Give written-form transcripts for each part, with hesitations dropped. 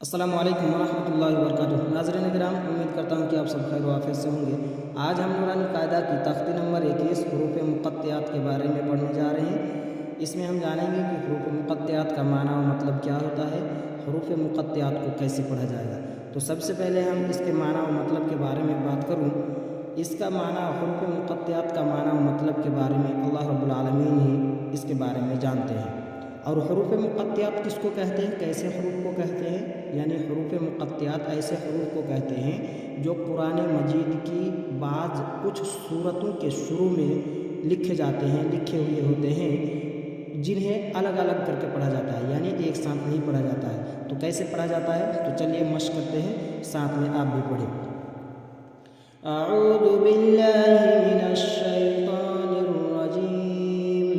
السلام علیکم ورحمۃ اللہ وبرکاتہ۔ ناظرین کرام، امید کرتا ہوں کہ آپ سب خیر و عافیت سے ہوں گے۔ آج ہم نورانی قاعدہ کی تختی نمبر 21 حروف مقطعات کے بارے میں پڑھنے جا رہے ہیں۔ اس میں ہم جانیں گے کہ حروف مقطعات کا معنی و مطلب کیا ہوتا ہے، حروف مقطعات کو کیسے پڑھا جائے گا۔ تو سب سے پہلے ہم اس کے معنی و مطلب کے بارے میں بات کروں۔ اس کا معنی، حروف مقطعات کا معنی و مطلب کے بارے میں اللہ رب العالمین ہی اس کے بارے میں جانتے ہیں۔ اور حروف مقطعات کس کو کہتے ہیں، کیسے حروف کو کہتے ہیں؟ یعنی حروف مقطعات ایسے حروف کو کہتے ہیں جو قرآن مجید کی بعض کچھ سورتوں کے شروع میں لکھے جاتے ہیں، لکھے ہوئے ہوتے ہیں، جنہیں الگ الگ کر کے پڑھا جاتا ہے، یعنی ایک ساتھ نہیں پڑھا جاتا ہے۔ تو کیسے پڑھا جاتا ہے؟ تو چلیے مشق کرتے ہیں، ساتھ میں آپ بھی پڑھیں۔ اعوذ باللہ من الشیطان الرجیم،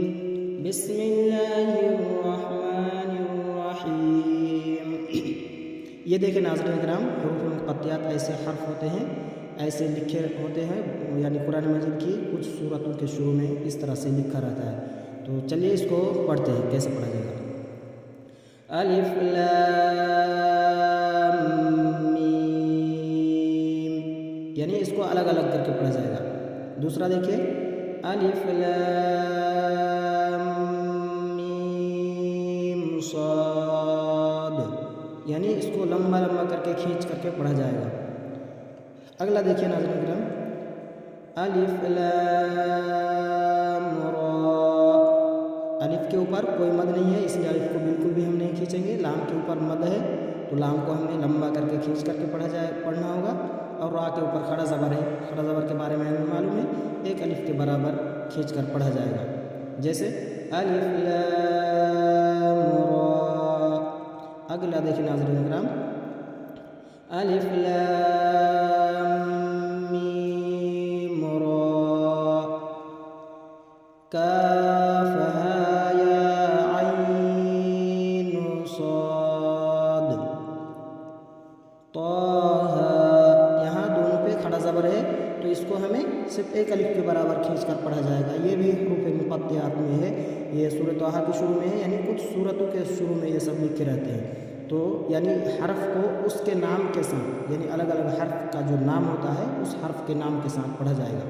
بسم اللہ الرحمن الرحیم۔ یہ دیکھیں ناظرین کرام، حروف مقطعات ایسے حرف ہوتے ہیں، ایسے لکھے ہوتے ہیں، یعنی قرآن مجید کی کچھ سورتوں کے شروع میں اس طرح سے لکھا رہتا ہے۔ تو چلیے اس کو پڑھتے ہیں، کیسے پڑھا جائے گا۔ الف لام میم، یعنی اس کو الگ الگ کر کے پڑھا جائے گا۔ دوسرا دیکھیے، الف لام میم صاد، یعنی اس کو لمبا لمبا کر کے کھینچ کر کے پڑھا جائے گا۔ اگلا دیکھیے ناظرین کرام، الف لام را، الف کے اوپر کوئی مد نہیں ہے، اس لیے الف کو بالکل بھی ہم نہیں کھینچیں گے۔ لام کے اوپر مد ہے تو لام کو ہمیں لمبا کر کے کھینچ کر کے پڑھنا ہوگا۔ اور را کے اوپر کھڑا زبر ہے، کھڑا زبر کے بارے میں ہمیں معلوم ہے، ایک الف کے برابر کھینچ کر پڑھا جائے گا۔ جیسے الف لام را۔ اگلا دیکھیں ناظرین کرام، الف لام میم را، کاف ہا یا عین صاد، طہ۔ یہاں دونوں پہ کھڑا زبر ہے تو اس کو ہمیں صرف ایک الف کے برابر کھینچ کر پڑھا جائے گا۔ یہ بھی حروف مقطعات میں ہے، یہ سورۃ طہ کے شروع میں ہے، یعنی کچھ سورتوں کے شروع میں یہ سب لکھے رہتے ہیں۔ تو یعنی حرف کو اس کے نام کے ساتھ، یعنی الگ الگ حرف کا جو نام ہوتا ہے اس حرف کے نام کے ساتھ پڑھا جائے گا۔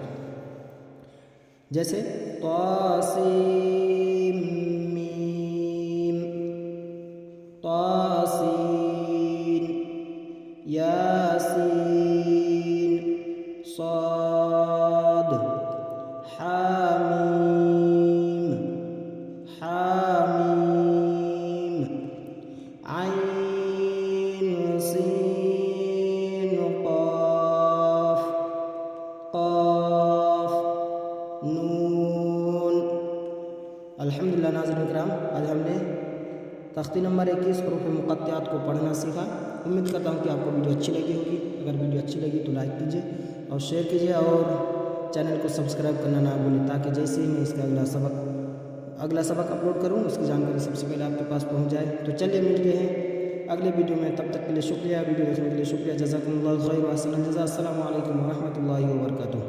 جیسے طاسیم میم، طاسین، یاسین صاد، حامیم، حامیم، عین سین قاف، قاف، نون۔ الحمدللہ ناظرین کرام، آج ہم نے تختی نمبر 21 حروف مقطعات کو پڑھنا سیکھا۔ امید کرتا ہوں کہ آپ کو ویڈیو اچھی لگی ہوگی۔ اگر ویڈیو اچھی لگی تو لائک کیجیے اور شیئر کیجیے، اور چینل کو سبسکرائب کرنا نہ بھولیں، تاکہ جیسے ہی میں اس کا اگلا سبق اپلوڈ کروں اس کی جانکاری سب سے پہلے آپ کے پاس پہنچ جائے۔ تو چلیے ملتے ہیں اگلے ویڈیو میں، تب تک کے لیے شکریہ، ویڈیو دیکھنے کے لیے شکریہ، جزاکم اللہ خیر و احسن الجزاء۔ السلام علیکم ورحمۃ اللہ وبرکاتہ۔